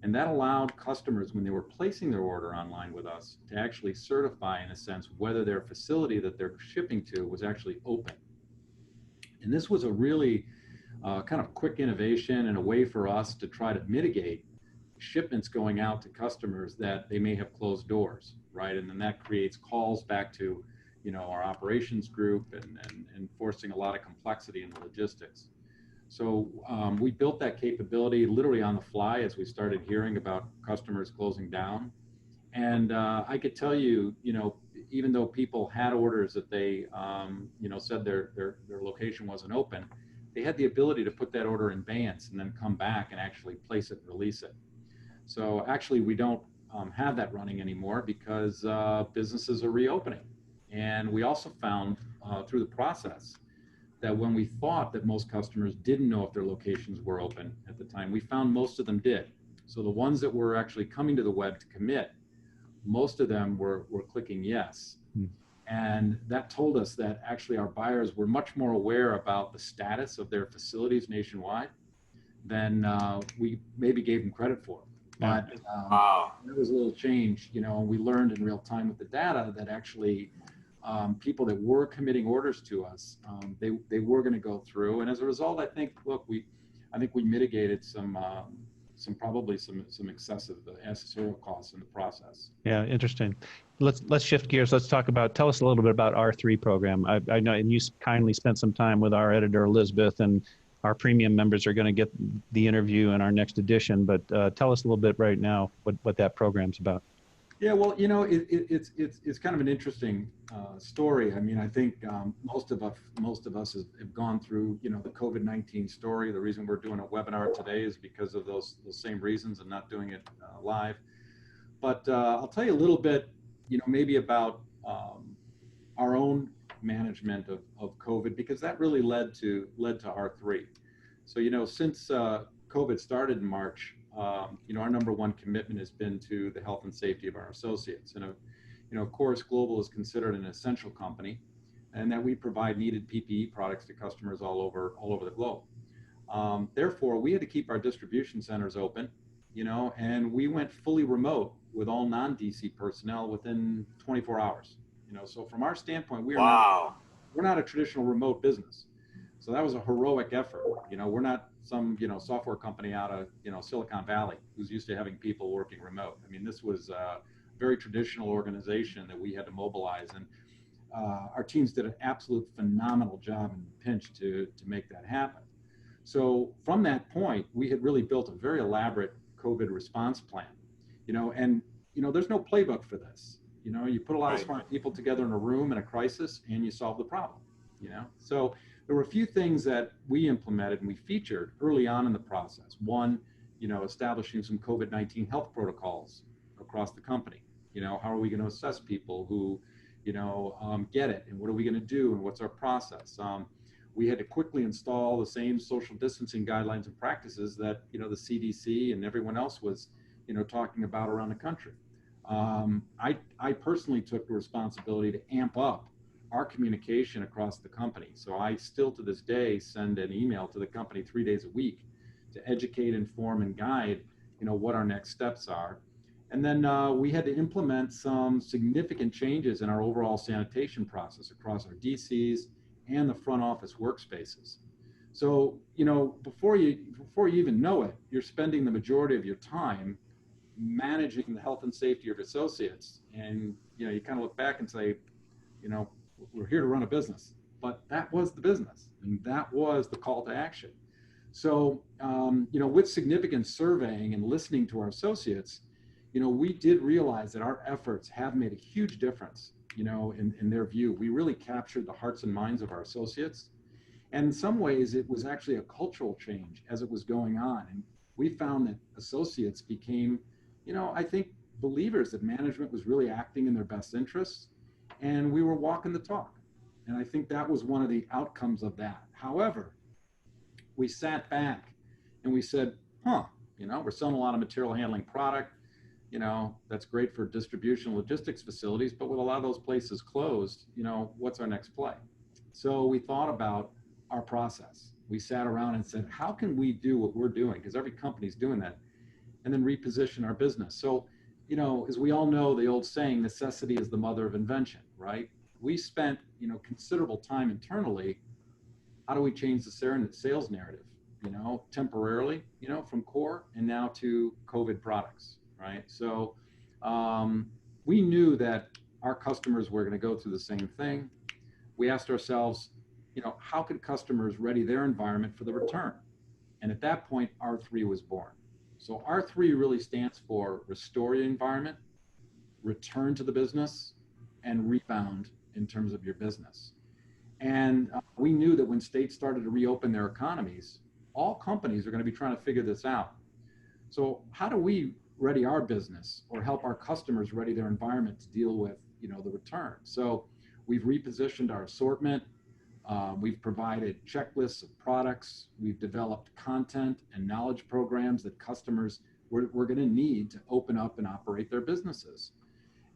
[SPEAKER 4] And that allowed customers, when they were placing their order online with us, to actually certify, in a sense, whether their facility that they're shipping to was actually open. And this was a really kind of quick innovation and a way for us to try to mitigate shipments going out to customers that they may have closed doors, right? And then that creates calls back to, our operations group and forcing a lot of complexity in the logistics. So we built that capability literally on the fly as we started hearing about customers closing down. And I could tell you, even though people had orders that they, said their location wasn't open, they had the ability to put that order in advance and then come back and actually place it and release it. So actually, we don't have that running anymore because businesses are reopening. And we also found through the process that when we thought that most customers didn't know if their locations were open at the time, we found most of them did. So the ones that were actually coming to the web to commit, most of them were clicking yes. And that told us that actually our buyers were much more aware about the status of their facilities nationwide than we maybe gave them credit for. But there was a little change, and we learned in real time with the data that actually people that were committing orders to us, they were going to go through. And as a result, I think we mitigated some excessive accessorial costs in the process.
[SPEAKER 1] Yeah, interesting. Let's shift gears. Tell us a little bit about R3 program. I know, and you kindly spent some time with our editor, Elizabeth, and our premium members are going to get the interview in our next edition, but tell us a little bit right now what that program's about.
[SPEAKER 4] Yeah, well, it's kind of an interesting story. I mean, I think most of us have gone through, the COVID-19 story. The reason we're doing a webinar today is because of those same reasons and not doing it live. But I'll tell you a little bit, maybe about our own management of COVID, because that really led to R3. So, since COVID started in March, our number one commitment has been to the health and safety of our associates. And, of course, Global is considered an essential company, and that we provide needed PPE products to customers all over the globe. Therefore, we had to keep our distribution centers open, and we went fully remote with all non-DC personnel within 24 hours. So from our standpoint, we're not a traditional remote business. So that was a heroic effort. We're not some, software company out of, Silicon Valley who's used to having people working remote. I mean, this was a very traditional organization that we had to mobilize, and our teams did an absolute phenomenal job in the pinch to make that happen. So from that point, we had really built a very elaborate COVID response plan, and, there's no playbook for this. You put a lot of smart people together in a room in a crisis and you solve the problem, So there were a few things that we implemented and we featured early on in the process. One, establishing some COVID-19 health protocols across the company. How are we going to assess people who, get it, and what are we going to do, and what's our process? We had to quickly install the same social distancing guidelines and practices that, the CDC and everyone else was, talking about around the country. I personally took the responsibility to amp up our communication across the company. So I still to this day send an email to the company 3 days a week to educate, inform, and guide, what our next steps are. And then we had to implement some significant changes in our overall sanitation process across our DCs and the front office workspaces. So, before you even know it, you're spending the majority of your time managing the health and safety of associates. And, you kind of look back and say, we're here to run a business, but that was the business and that was the call to action. So, with significant surveying and listening to our associates, we did realize that our efforts have made a huge difference, in their view. We really captured the hearts and minds of our associates. And in some ways, it was actually a cultural change as it was going on. And we found that associates became, I think, believers that management was really acting in their best interests. And we were walking the talk. And I think that was one of the outcomes of that. However, we sat back and we said, we're selling a lot of material handling product. That's great for distribution logistics facilities, but with a lot of those places closed, what's our next play? So we thought about our process. We sat around and said, how can we do what we're doing? Because every company's doing that, and then reposition our business. So, as we all know, the old saying, necessity is the mother of invention, right? We spent, considerable time internally. How do we change the sales narrative, temporarily, from core and now to COVID products, right? So we knew that our customers were going to go through the same thing. We asked ourselves, how could customers ready their environment for the return? And at that point, R3 was born. So R3 really stands for restore your environment, return to the business, and rebound in terms of your business. And we knew that when states started to reopen their economies, all companies are going to be trying to figure this out. So how do we ready our business or help our customers ready their environment to deal with, the return? So we've repositioned our assortment. We've provided checklists of products. We've developed content and knowledge programs that customers were going to need to open up and operate their businesses.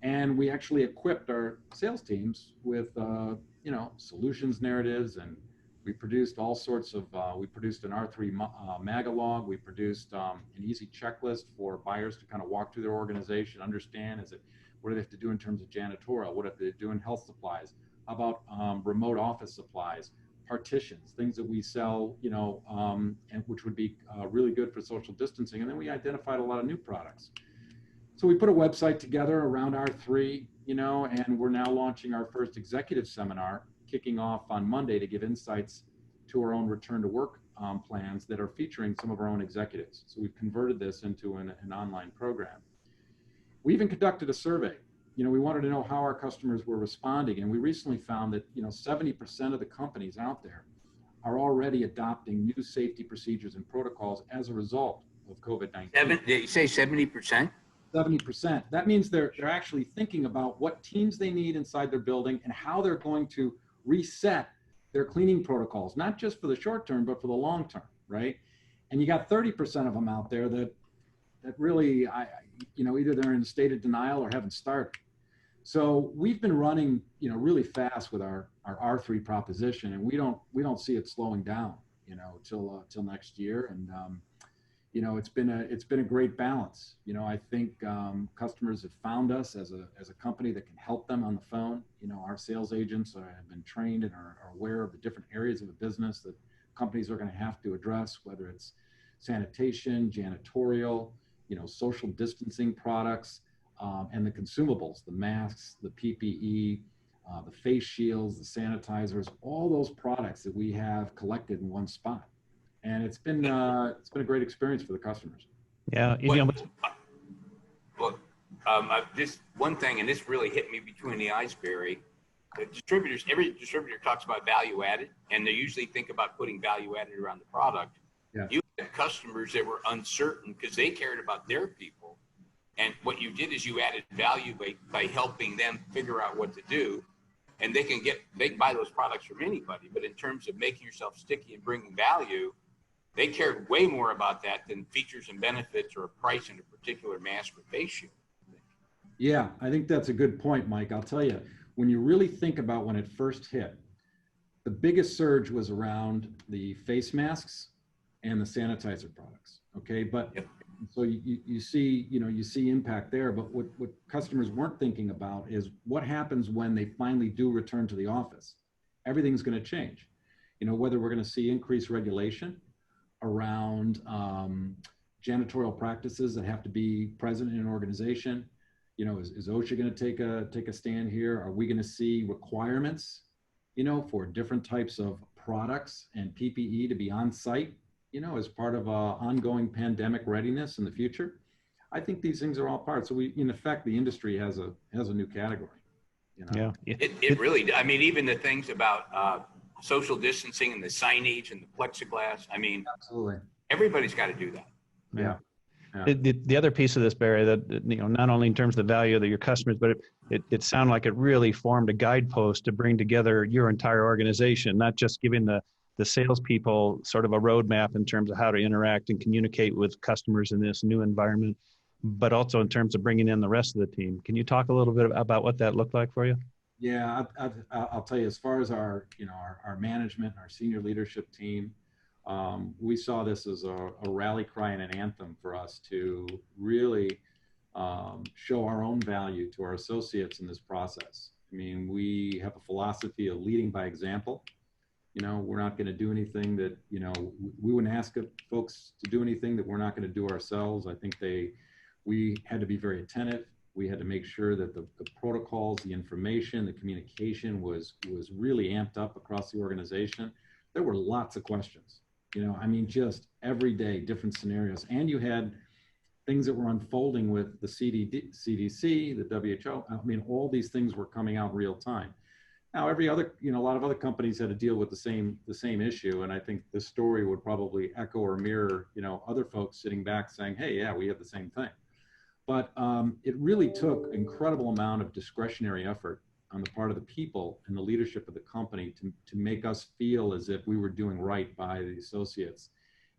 [SPEAKER 4] And we actually equipped our sales teams with, solutions narratives, and we produced all sorts of, we produced an R3 magalog. We produced an easy checklist for buyers to kind of walk through their organization, understand, what do they have to do in terms of janitorial? What do they do in health supplies? How about remote office supplies, partitions, things that we sell, and which would be really good for social distancing. And then we identified a lot of new products. So we put a website together around R3, and we're now launching our first executive seminar, kicking off on Monday to give insights to our own return to work plans that are featuring some of our own executives. So we've converted this into an online program. We even conducted a survey. We wanted to know how our customers were responding. And we recently found that, 70% of the companies out there are already adopting new safety procedures and protocols as a result of COVID-19.
[SPEAKER 2] Did you say 70%?
[SPEAKER 4] 70%. That means they're actually thinking about what teams they need inside their building and how they're going to reset their cleaning protocols, not just for the short term, but for the long term, right? And you got 30% of them out there that really, either they're in a state of denial or haven't started. So we've been running, really fast with our R3 proposition, and we don't see it slowing down, till next year. And it's been a great balance. I think customers have found us as a company that can help them on the phone. Our sales agents have been trained and are aware of the different areas of the business that companies are going to have to address, whether it's sanitation, janitorial, social distancing products, and the consumables, the masks, the PPE, the face shields, the sanitizers, all those products that we have collected in one spot. And it's been a great experience for the customers.
[SPEAKER 1] Yeah.
[SPEAKER 2] Just one thing, and this really hit me between the eyes, Barry. The distributors, every distributor talks about value added, and they usually think about putting value added around the product.
[SPEAKER 4] Yeah.
[SPEAKER 2] You had customers that were uncertain because they cared about their people. And what you did is you added value by helping them figure out what to do. And they can buy those products from anybody. But in terms of making yourself sticky and bringing value, they cared way more about that than features and benefits or a price in a particular mask or face shield.
[SPEAKER 4] Yeah, I think that's a good point, Mike. I'll tell you, when you really think about when it first hit, the biggest surge was around the face masks and the sanitizer products. Okay, but
[SPEAKER 2] yep.
[SPEAKER 4] So you see impact there. But what customers weren't thinking about is what happens when they finally do return to the office. Everything's going to change. Whether we're going to see increased regulation around janitorial practices that have to be present in an organization. You know, is OSHA going to take a stand here? Are we going to see requirements, you know, for different types of products and PPE to be on site, you know, as part of ongoing pandemic readiness in the future? I think these things are all part. So we, in effect, the industry has a new category. You know?
[SPEAKER 1] Yeah.
[SPEAKER 2] It really, I mean, even the things about social distancing and the signage and the plexiglass, I mean,
[SPEAKER 4] Absolutely.
[SPEAKER 2] everybody's got to do that.
[SPEAKER 4] Yeah.
[SPEAKER 1] The other piece of this, Barry, that, you know, not only in terms of the value of your customers, but it sounded like it really formed a guidepost to bring together your entire organization, not just giving the salespeople sort of a roadmap in terms of how to interact and communicate with customers in this new environment, but also in terms of bringing in the rest of the team. Can you talk a little bit about what that looked like for you?
[SPEAKER 4] Yeah, I'll tell you, as far as our management, our senior leadership team, we saw this as a rally cry and an anthem for us to really show our own value to our associates in this process. I mean, we have a philosophy of leading by example. You know, we're not going to do anything that, you know, we wouldn't ask folks to do anything that we're not going to do ourselves. I think we had to be very attentive. We had to make sure that the protocols, the information, the communication was really amped up across the organization. There were lots of questions, you know, I mean, just every day, different scenarios. And you had things that were unfolding with the CDC, the WHO. I mean, all these things were coming out in real time. Now, every other, you know, a lot of other companies had to deal with the same issue. And I think this story would probably echo or mirror, you know, other folks sitting back saying, hey, yeah, we have the same thing. But it really took an incredible amount of discretionary effort on the part of the people and the leadership of the company to make us feel as if we were doing right by the associates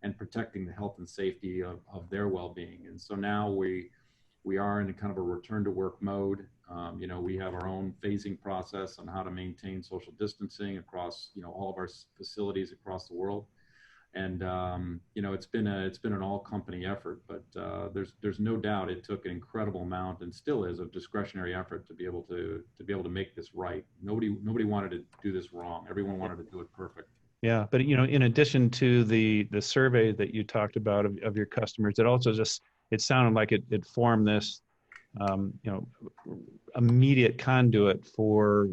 [SPEAKER 4] and protecting the health and safety of their well-being. And so now we are in a kind of a return to work mode. You know, we have our own phasing process on how to maintain social distancing across, you know, all of our facilities across the world. And you know, it's been an all company effort, but there's no doubt it took an incredible amount, and still is, of discretionary effort to be able to make this right. Nobody wanted to do this wrong. Everyone wanted to do it perfect.
[SPEAKER 1] Yeah, but you know, in addition to the survey that you talked about of your customers, it also just, it sounded like it formed this you know, immediate conduit for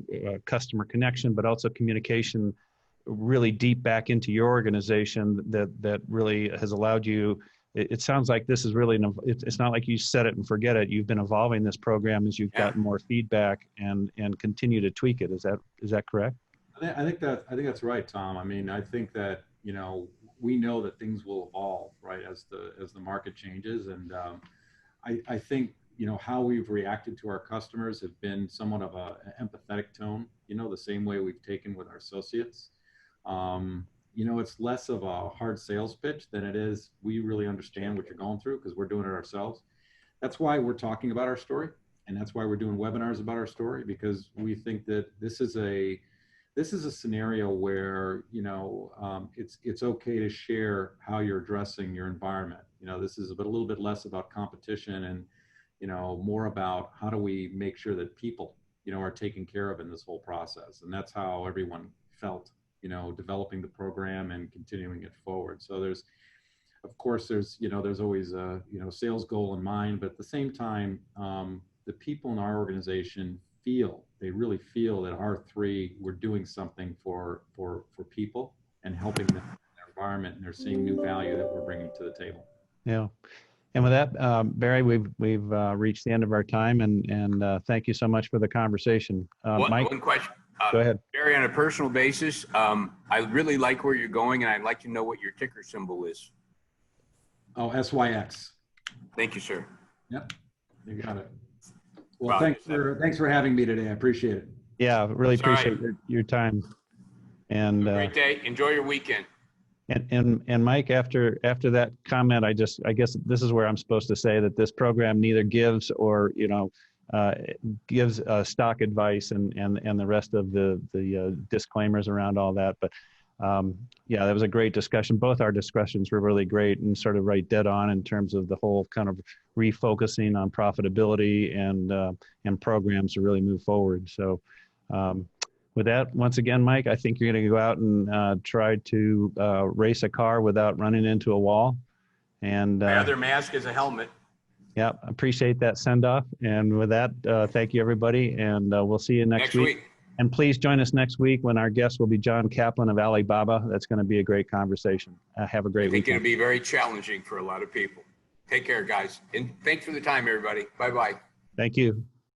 [SPEAKER 1] customer connection, but also communication really deep back into your organization that really has allowed you. It sounds like this is really, it's not like you set it and forget it. You've been evolving this program as you've gotten more feedback and continue to tweak it. Is that correct?
[SPEAKER 4] I think that's right, Tom. I mean, I think that, you know, we know that things will evolve, right, as the market changes. And I think, you know, how we've reacted to our customers have been somewhat of an empathetic tone, you know, the same way we've taken with our associates. You know, it's less of a hard sales pitch than it is, we really understand what you're going through because we're doing it ourselves. That's why we're talking about our story. And that's why we're doing webinars about our story, because we think that this is a scenario where, you know, it's okay to share how you're addressing your environment. You know, this is a little bit less about competition and, you know, more about how do we make sure that people, you know, are taken care of in this whole process. And that's how everyone felt, you know, developing the program and continuing it forward. So there's, of course, you know, there's always a, you know, sales goal in mind, but at the same time, the people in our organization they really feel that we're doing something for people and helping them in their environment, and they're seeing new value that we're bringing to the table.
[SPEAKER 1] Yeah. And with that, Barry, we've reached the end of our time, and thank you so much for the conversation. Mike,
[SPEAKER 2] one question.
[SPEAKER 1] Go ahead.
[SPEAKER 2] Barry, on a personal basis, I really like where you're going, and I'd like to know what your ticker symbol is.
[SPEAKER 4] Oh, SYX.
[SPEAKER 2] Thank you, sir.
[SPEAKER 4] Yep, you got it. Well, thanks for having me today. I appreciate it.
[SPEAKER 1] Yeah, really appreciate your time. And
[SPEAKER 2] great day. Enjoy your weekend.
[SPEAKER 1] And Mike, after that comment, I guess this is where I'm supposed to say that this program neither gives or, you know, gives stock advice and the rest of the disclaimers around all that. But yeah, that was a great discussion. Both our discussions were really great and sort of right dead on in terms of the whole kind of refocusing on profitability and programs to really move forward. So with that, once again, Mike, I think you're going to go out and try to race a car without running into a wall. And
[SPEAKER 2] My other mask is a helmet.
[SPEAKER 1] yeah, appreciate that send off. And with that, thank you everybody. And we'll see you next week. And please join us next week when our guest will be John Kaplan of Alibaba. That's going to be a great conversation. Have a great week.
[SPEAKER 2] I think it'll be very challenging for a lot of people. Take care, guys. And thanks for the time, everybody. Bye-bye.
[SPEAKER 1] Thank you.